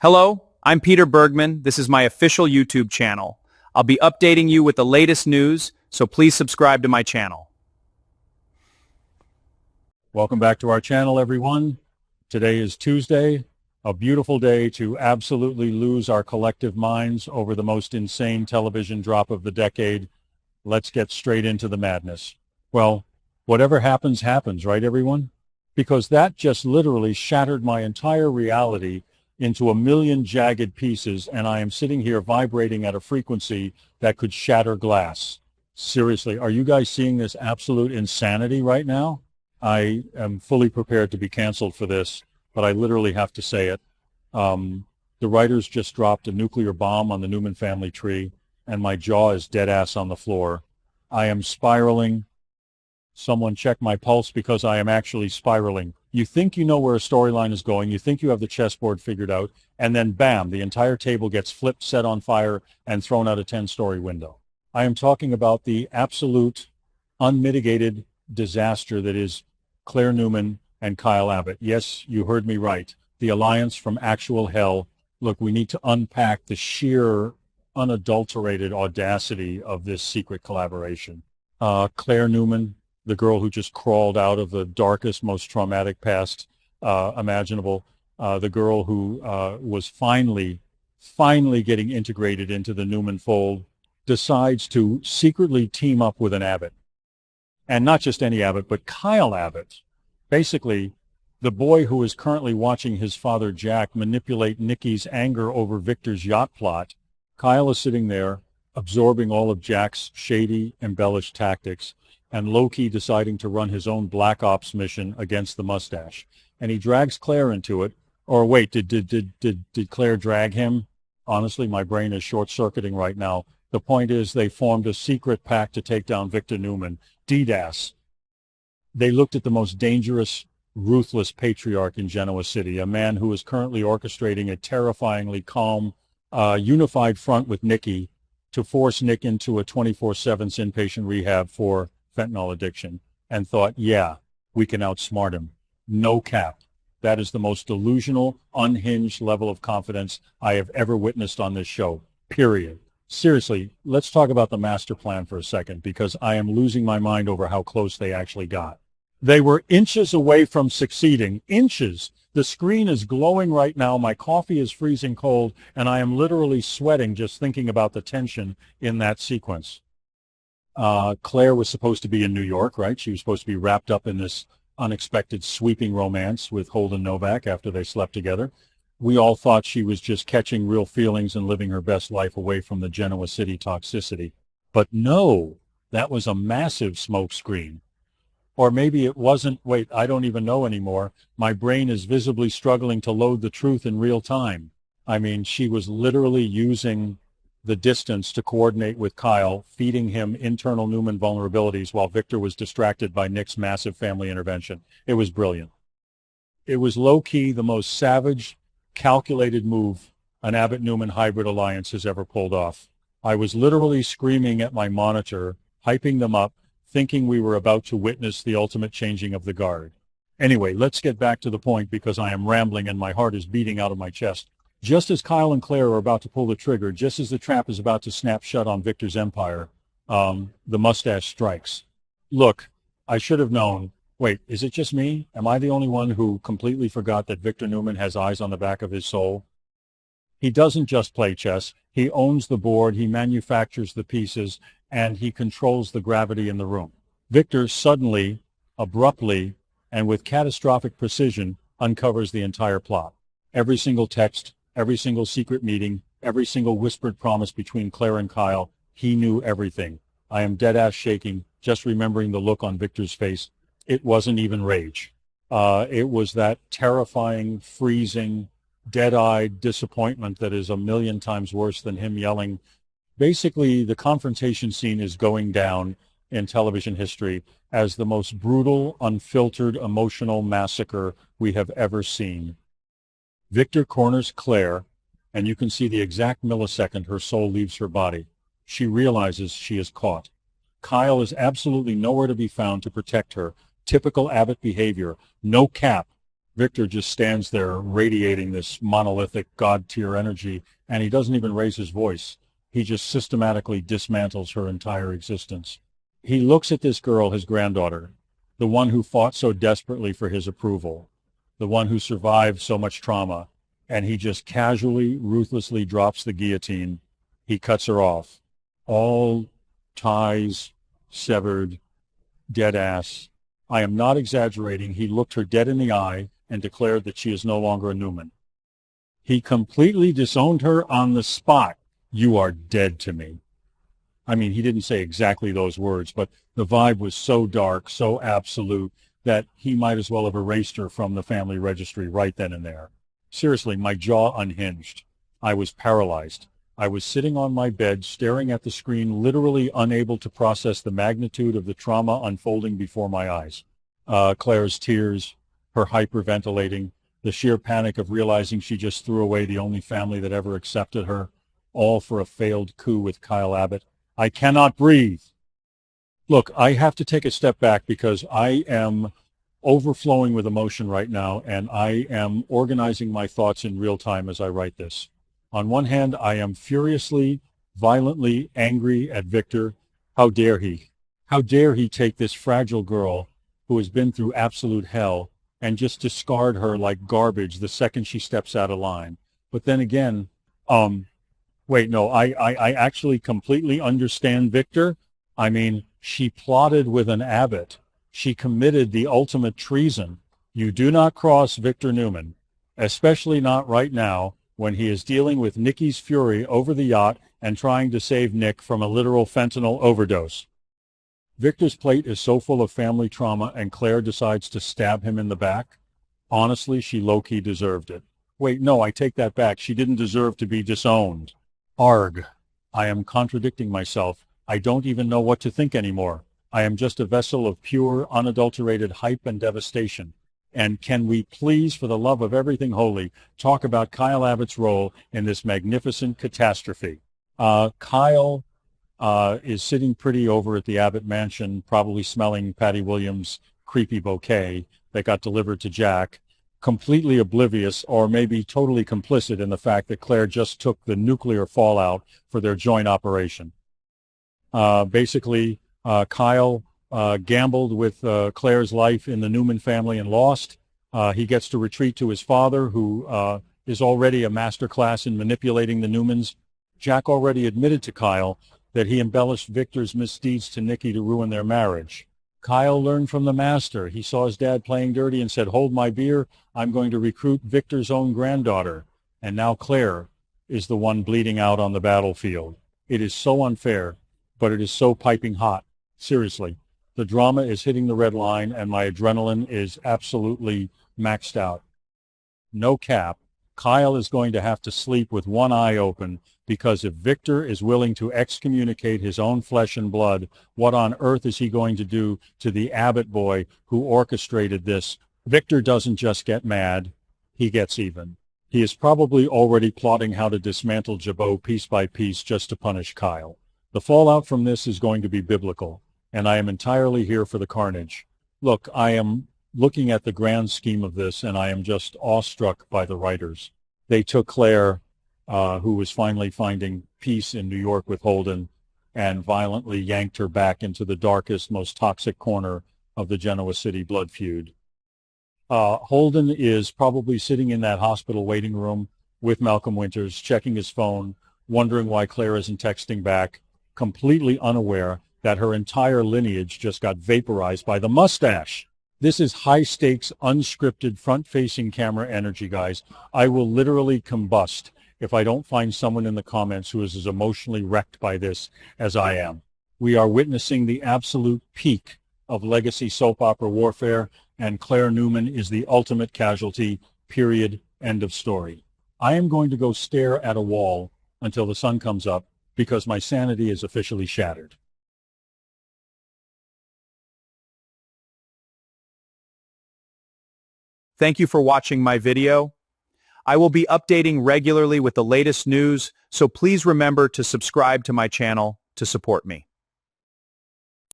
Hello, I'm Peter Bergman. This is my official YouTube channel. I'll be updating you with the latest news, so please subscribe to my channel. Welcome back to our channel, everyone. Today is Tuesday, a beautiful day to absolutely lose our collective minds over the most insane television drop of the decade. Let's get straight into the madness. Well, whatever happens, happens, right, everyone? Because that just literally shattered my entire reality into a million jagged pieces, and I am sitting here vibrating at a frequency that could shatter glass. Seriously, are you guys seeing this absolute insanity right now? I am fully prepared to be canceled for this, but I literally have to say it. The writers just dropped a nuclear bomb on the Newman family tree, and my jaw is dead ass on the floor. I am spiraling. Someone check my pulse because I am actually spiraling. You think you know where a storyline is going, you think you have the chessboard figured out, and then bam, the entire table gets flipped, set on fire, and thrown out a 10-story window. I am talking about the absolute, unmitigated disaster that is Claire Newman and Kyle Abbott. Yes, you heard me right. The alliance from actual hell. Look, we need to unpack the sheer, unadulterated audacity of this secret collaboration. Claire Newman, the girl who just crawled out of the darkest, most traumatic past imaginable, the girl who was finally getting integrated into the Newman fold, decides to secretly team up with an Abbott. And not just any Abbott, but Kyle Abbott. Basically, the boy who is currently watching his father Jack manipulate Nikki's anger over Victor's yacht plot. Kyle is sitting there, absorbing all of Jack's shady, embellished tactics, and low-key deciding to run his own Black Ops mission against the mustache. And he drags Claire into it. Or wait, did Claire drag him? Honestly, my brain is short-circuiting right now. The point is they formed a secret pact to take down Victor Newman. DDAS. They looked at the most dangerous, ruthless patriarch in Genoa City, a man who is currently orchestrating a terrifyingly calm, unified front with Nikki to force Nick into a 24/7 inpatient rehab for fentanyl addiction, and thought, yeah, we can outsmart him. No cap. That is the most delusional, unhinged level of confidence I have ever witnessed on this show, period. Seriously, let's talk about the master plan for a second, because I am losing my mind over how close they actually got. They were inches away from succeeding. Inches. The screen is glowing right now. My coffee is freezing cold, and I am literally sweating just thinking about the tension in that sequence. Claire was supposed to be in New York, right? She was supposed to be wrapped up in this unexpected sweeping romance with Holden Novak after they slept together. We all thought she was just catching real feelings and living her best life away from the Genoa City toxicity. But no, that was a massive smokescreen. Or maybe it wasn't. Wait, I don't even know anymore. My brain is visibly struggling to load the truth in real time. I mean, she was literally using the distance to coordinate with Kyle, feeding him internal Newman vulnerabilities while Victor was distracted by Nick's massive family intervention. It was brilliant. It was low-key the most savage, calculated move an Abbott-Newman hybrid alliance has ever pulled off. I was literally screaming at my monitor, hyping them up, thinking we were about to witness the ultimate changing of the guard. Anyway, let's get back to the point because I am rambling and my heart is beating out of my chest. Just as Kyle and Claire are about to pull the trigger, just as the trap is about to snap shut on Victor's empire, the mustache strikes. Look, I should have known. Wait, is it just me? Am I the only one who completely forgot that Victor Newman has eyes on the back of his soul? He doesn't just play chess. He owns the board, he manufactures the pieces, and he controls the gravity in the room. Victor suddenly, abruptly, and with catastrophic precision, uncovers the entire plot. Every single text, every single secret meeting, every single whispered promise between Claire and Kyle, he knew everything. I am dead-ass shaking, just remembering the look on Victor's face. It wasn't even rage. It was that terrifying, freezing, dead-eyed disappointment that is a million times worse than him yelling. Basically, the confrontation scene is going down in television history as the most brutal, unfiltered, emotional massacre we have ever seen. Victor corners Claire, and you can see the exact millisecond her soul leaves her body. She realizes she is caught. Kyle is absolutely nowhere to be found to protect her. Typical Abbott behavior. No cap. Victor just stands there radiating this monolithic God-tier energy, and he doesn't even raise his voice. He just systematically dismantles her entire existence. He looks at this girl, his granddaughter, the one who fought so desperately for his approval, the one who survived so much trauma, and he just casually, ruthlessly drops the guillotine. He cuts her off. All ties severed, dead ass. I am not exaggerating. He looked her dead in the eye and declared that she is no longer a Newman. He completely disowned her on the spot. You are dead to me. I mean, he didn't say exactly those words, but the vibe was so dark, so absolute, that he might as well have erased her from the family registry right then and there. Seriously, my jaw unhinged. I was paralyzed. I was sitting on my bed, staring at the screen, literally unable to process the magnitude of the trauma unfolding before my eyes. Claire's tears, her hyperventilating, the sheer panic of realizing she just threw away the only family that ever accepted her, all for a failed coup with Kyle Abbott. I cannot breathe. Look, I have to take a step back because I am overflowing with emotion right now, and I am organizing my thoughts in real time as I write this. On one hand, I am furiously, violently angry at Victor. How dare he? How dare he take this fragile girl who has been through absolute hell and just discard her like garbage the second she steps out of line. But then again, wait, no, I actually completely understand Victor. I mean, she plotted with an Abbott. She committed the ultimate treason. You do not cross Victor Newman, especially not right now when he is dealing with Nikki's fury over the yacht and trying to save Nick from a literal fentanyl overdose. Victor's plate is so full of family trauma, and Claire decides to stab him in the back. Honestly, she low-key deserved it. Wait, no, I take that back. She didn't deserve to be disowned. Arg. I am contradicting myself. I don't even know what to think anymore. I am just a vessel of pure, unadulterated hype and devastation. And can we please, for the love of everything holy, talk about Kyle Abbott's role in this magnificent catastrophe? Kyle is sitting pretty over at the Abbott mansion, probably smelling Patty Williams' creepy bouquet that got delivered to Jack, completely oblivious or maybe totally complicit in the fact that Claire just took the nuclear fallout for their joint operation. Basically, Kyle gambled with Claire's life in the Newman family and lost. He gets to retreat to his father, who is already a master class in manipulating the Newmans. Jack already admitted to Kyle that he embellished Victor's misdeeds to Nikki to ruin their marriage. Kyle learned from the master. He saw his dad playing dirty and said, "Hold my beer, I'm going to recruit Victor's own granddaughter." And now Claire is the one bleeding out on the battlefield. It is so unfair, but it is so piping hot. Seriously, the drama is hitting the red line, and my adrenaline is absolutely maxed out. No cap, Kyle is going to have to sleep with one eye open, because if Victor is willing to excommunicate his own flesh and blood, what on earth is he going to do to the Abbott boy who orchestrated this? Victor doesn't just get mad, he gets even. He is probably already plotting how to dismantle Jabot piece by piece just to punish Kyle. The fallout from this is going to be biblical, and I am entirely here for the carnage. Look, I am looking at the grand scheme of this, and I am just awestruck by the writers. They took Claire, who was finally finding peace in New York with Holden, and violently yanked her back into the darkest, most toxic corner of the Genoa City blood feud. Holden is probably sitting in that hospital waiting room with Malcolm Winters, checking his phone, wondering why Claire isn't texting back, completely unaware that her entire lineage just got vaporized by the mustache. This is high-stakes, unscripted, front-facing camera energy, guys. I will literally combust if I don't find someone in the comments who is as emotionally wrecked by this as I am. We are witnessing the absolute peak of legacy soap opera warfare, and Claire Newman is the ultimate casualty, period, end of story. I am going to go stare at a wall until the sun comes up, because my sanity is officially shattered. Thank you for watching my video. I will be updating regularly with the latest news, so please remember to subscribe to my channel to support me.